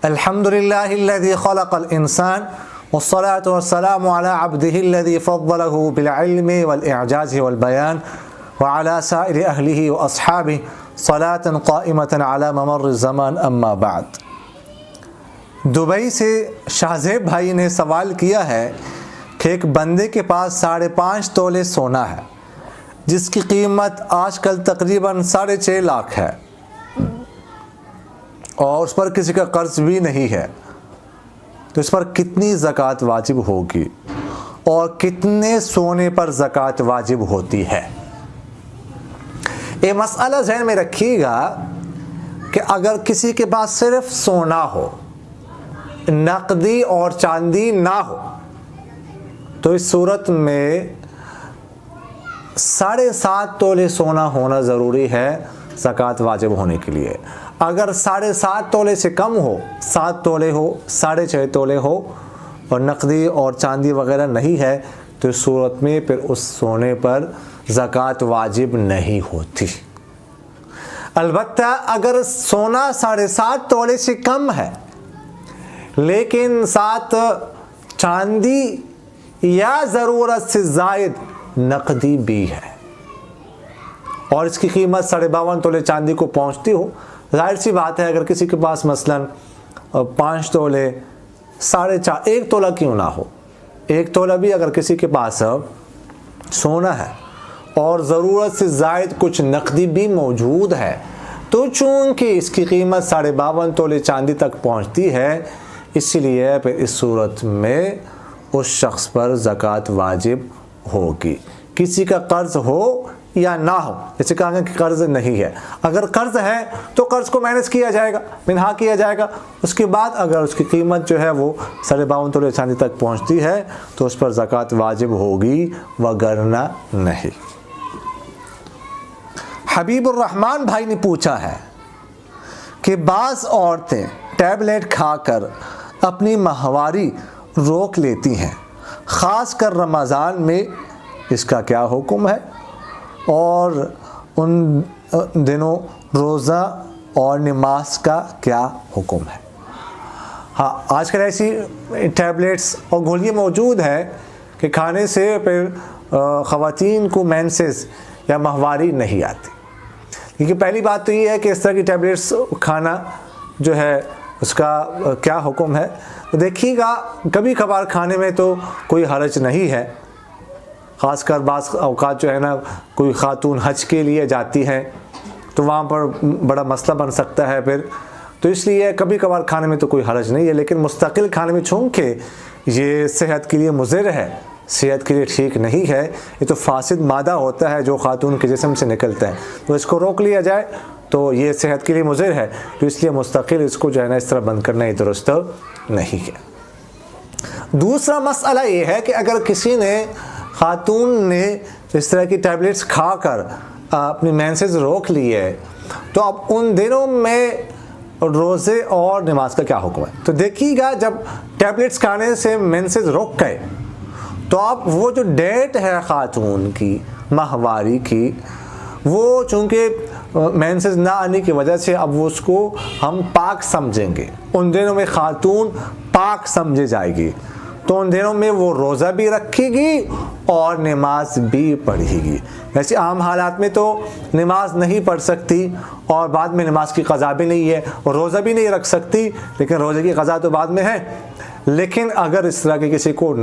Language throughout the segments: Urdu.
الحمد لله الذي خلق الإنسان والصلاة والسلام على عبده الذي فضله بالعلم والإعجاز والبيان وعلى سائر أهله وأصحابه صلاة قائمة على ممر الزمان أما بعد۔ دبئی سے شاہزیب بھائی نے سوال کیا ہے کہ ایک بندے کے پاس 5.5 تولے سونا ہے جس کی قیمت آج کل تقریباً 6.5 لاکھ ہے اور اس پر کسی کا قرض بھی نہیں ہے، تو اس پر کتنی زکوٰۃ واجب ہوگی اور کتنے سونے پر زکوٰۃ واجب ہوتی ہے؟ یہ مسئلہ ذہن میں رکھیے گا کہ اگر کسی کے پاس صرف سونا ہو، نقدی اور چاندی نہ ہو، تو اس صورت میں 7.5 تولے سونا ہونا ضروری ہے زکوٰۃ واجب ہونے کے لیے۔ اگر 7.5 تولے سے کم ہو، 7 تولے ہو، 6.5 تولے ہو اور نقدی اور چاندی وغیرہ نہیں ہے، تو اس صورت میں پھر اس سونے پر زکوٰۃ واجب نہیں ہوتی۔ البتہ اگر سونا 7.5 تولے سے کم ہے لیکن ساتھ چاندی یا ضرورت سے زائد نقدی بھی ہے اور اس کی قیمت 52.5 تولے چاندی کو پہنچتی ہو، ظاہر سی بات ہے اگر کسی کے پاس مثلاً 5 تولے 4.5 1 تولہ کیوں نہ ہو، 1 تولہ بھی اگر کسی کے پاس سونا ہے اور ضرورت سے زائد کچھ نقدی بھی موجود ہے، تو چونکہ اس کی قیمت 52.5 تولے چاندی تک پہنچتی ہے، اس لیے پھر اس صورت میں اس شخص پر زکوٰۃ واجب ہوگی۔ کسی کا قرض ہو یا نہ ہو، جیسے کہا کہ قرض نہیں ہے، اگر قرض ہے تو قرض کو مینیج کیا جائے گا، منہا کیا جائے گا، اس کے بعد اگر اس کی قیمت جو ہے وہ 52.5 تولے چاندی تک پہنچتی ہے تو اس پر زکوٰۃ واجب ہوگی، وگرنہ نہیں۔ حبیب الرحمن بھائی نے پوچھا ہے کہ بعض عورتیں ٹیبلٹ کھا کر اپنی ماہواری روک لیتی ہیں، خاص کر رمضان میں، اس کا کیا حکم ہے اور ان دنوں روزہ اور نماز کا کیا حکم ہے؟ ہاں، آج کل ایسی ٹیبلٹس اور گولیاں موجود ہیں کہ کھانے سے پھر خواتین کو مینسز یا ماہواری نہیں آتی، کیونکہ پہلی بات تو یہ ہے کہ اس طرح کی ٹیبلٹس کھانا جو ہے اس کا کیا حکم ہے۔ دیکھیے گا کبھی کبھار کھانے میں تو کوئی حرج نہیں ہے، خاص کر بعض اوقات جو ہے نا کوئی خاتون حج کے لیے جاتی ہے تو وہاں پر بڑا مسئلہ بن سکتا ہے پھر، تو اس لیے کبھی کبھار کھانے میں تو کوئی حرج نہیں ہے، لیکن مستقل کھانے میں چونکہ یہ صحت کے لیے مضر ہے، صحت کے لیے ٹھیک نہیں ہے، یہ تو فاسد مادہ ہوتا ہے جو خاتون کے جسم سے نکلتا ہے، تو اس کو روک لیا جائے تو یہ صحت کے لیے مضر ہے، تو اس لیے مستقل اس کو جو ہے نا اس طرح بند کرنا یہ درست نہیں ہے۔ دوسرا مسئلہ یہ ہے کہ اگر کسی نے خاتون نے اس طرح کی ٹیبلٹس کھا کر اپنی مینسز روک لی ہے، تو اب ان دنوں میں روزے اور نماز کا کیا حکم ہے؟ تو دیکھیے گا جب ٹیبلٹس کھانے سے مینسز روک گئے تو اب وہ جو ڈیٹ ہے خاتون کی ماہواری کی، وہ چونکہ مینسز نہ آنے کی وجہ سے اب اس کو ہم پاک سمجھیں گے، ان دنوں میں خاتون پاک سمجھے جائے گی، تو ان دنوں میں وہ روزہ بھی رکھے گی اور نماز بھی پڑھے گی۔ ویسے عام حالات میں تو نماز نہیں پڑھ سکتی اور بعد میں نماز کی قضا بھی نہیں ہے اور روزہ بھی نہیں رکھ سکتی، لیکن روزے کی قضا تو بعد میں ہے۔ لیکن اگر اس طرح کے کسی کو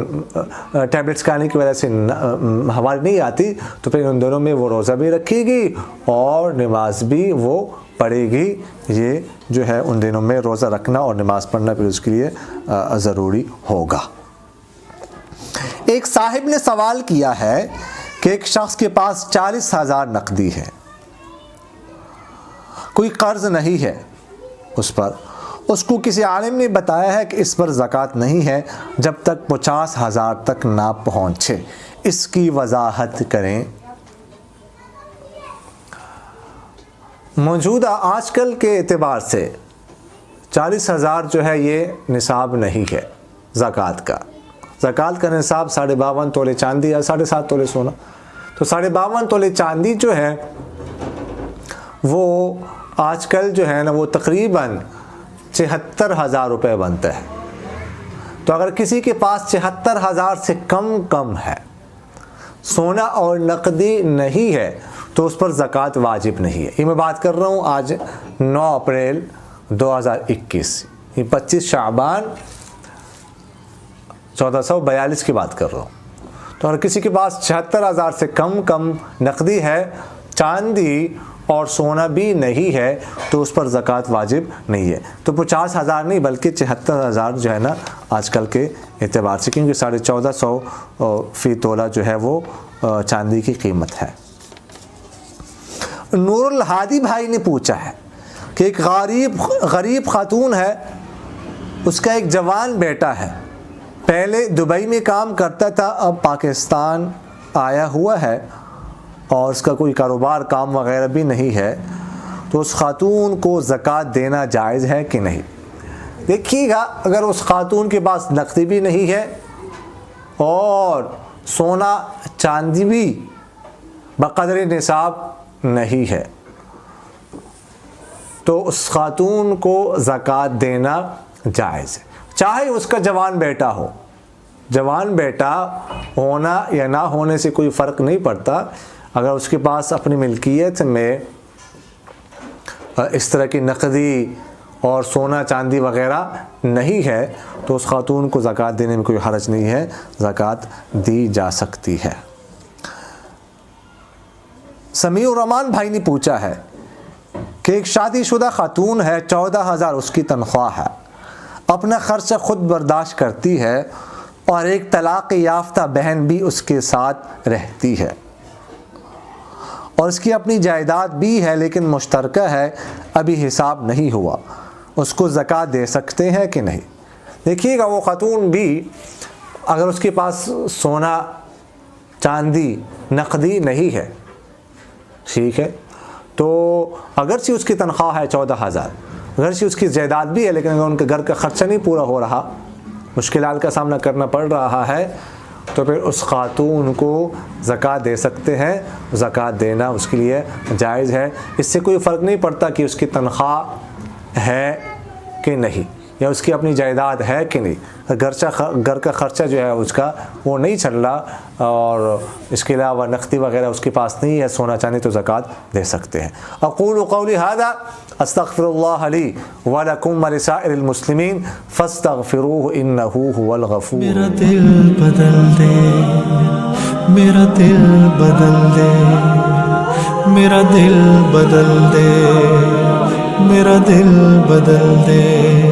ٹیبلٹس کھانے کی وجہ سے ہماری نہیں آتی تو پھر ان دونوں میں وہ روزہ بھی رکھے گی اور نماز بھی وہ پڑھے گی۔ یہ جو ہے ان دنوں میں روزہ رکھنا اور نماز پڑھنا پھر اس کے لیے ضروری ہوگا۔ ایک صاحب نے سوال کیا ہے کہ ایک شخص کے پاس 40,000 نقدی ہے، کوئی قرض نہیں ہے اس پر، اس کو کسی عالم نے بتایا ہے کہ اس پر زکوٰۃ نہیں ہے جب تک 50,000 تک نہ پہنچے، اس کی وضاحت کریں۔ موجودہ آج کل کے اعتبار سے 40,000 جو ہے یہ نصاب نہیں ہے زکوٰۃ کا۔ زکوٰۃ کا نصاب 52.5 تولے چاندی یا 7.5 تولے سونا، تو 52.5 تولے چاندی جو ہے وہ آج کل جو ہے نا وہ تقریباً 74,000 روپے بنتے ہیں۔ تو اگر کسی کے پاس 74,000 سے کم ہے، سونا اور نقدی نہیں ہے، تو اس پر زکوٰۃ واجب نہیں ہے۔ یہ میں بات کر رہا ہوں آج 9 اپریل 2021، یہ 25 شعبان 1442 کی بات کر رہا ہوں۔ تو اگر کسی کے پاس 76,000 سے کم نقدی ہے، چاندی اور سونا بھی نہیں ہے، تو اس پر زکوٰۃ واجب نہیں ہے۔ تو 50,000 نہیں بلکہ 74,000 جو ہے نا آج کل کے اعتبار سے، کیونکہ 1450 فی تولہ جو ہے وہ چاندی کی قیمت ہے۔ نور الہادی بھائی نے پوچھا ہے کہ ایک غریب خاتون ہے، اس کا ایک جوان بیٹا ہے، پہلے دبئی میں کام کرتا تھا، اب پاکستان آیا ہوا ہے اور اس کا کوئی کاروبار کام وغیرہ بھی نہیں ہے، تو اس خاتون کو زکوٰۃ دینا جائز ہے کہ نہیں؟ دیکھیے گا، اگر اس خاتون کے پاس نقدی بھی نہیں ہے اور سونا چاندی بھی بقدر نصاب نہیں ہے، تو اس خاتون کو زکوٰۃ دینا جائز ہے، چاہے اس کا جوان بیٹا ہو۔ جوان بیٹا ہونا یا نہ ہونے سے کوئی فرق نہیں پڑتا، اگر اس کے پاس اپنی ملکیت میں اس طرح کی نقدی اور سونا چاندی وغیرہ نہیں ہے، تو اس خاتون کو زکوٰۃ دینے میں کوئی حرج نہیں ہے، زکوٰۃ دی جا سکتی ہے۔ سمیع الرحمان بھائی نے پوچھا ہے کہ ایک شادی شدہ خاتون ہے، 14,000 اس کی تنخواہ ہے، اپنا خرچہ خود برداشت کرتی ہے اور ایک طلاق یافتہ بہن بھی اس کے ساتھ رہتی ہے، اور اس کی اپنی جائیداد بھی ہے لیکن مشترکہ ہے، ابھی حساب نہیں ہوا، اس کو زکوٰۃ دے سکتے ہیں کہ نہیں؟ دیکھیے گا، وہ خاتون بھی اگر اس کے پاس سونا چاندی نقدی نہیں ہے، ٹھیک ہے، تو اگرچہ اس کی تنخواہ ہے 14,000، اگرچہ اس کی جائیداد بھی ہے، لیکن اگر ان کے گھر کا خرچہ نہیں پورا ہو رہا، مشکلات کا سامنا کرنا پڑ رہا ہے، تو پھر اس خاتون کو زکوٰۃ دے سکتے ہیں، زکوٰۃ دینا اس کے لیے جائز ہے۔ اس سے کوئی فرق نہیں پڑتا کہ اس کی تنخواہ ہے کہ نہیں، یا اس کی اپنی جائیداد ہے کہ نہیں، گھر کا خرچہ جو ہے اس کا وہ نہیں چل رہا، اور اس کے علاوہ نقدی وغیرہ اس کے پاس نہیں ہے، سونا چاندی، تو زکوٰۃ دے سکتے ہیں۔ اقول قولی ھذا استغفر اللہ لی ولکم ولسائر المسلمین فاستغفروہ انہ ھو الغفور۔ میرا دل بدل دے، میرا دل بدل دے، میرا دل بدل دے، میرا دل بدل دے۔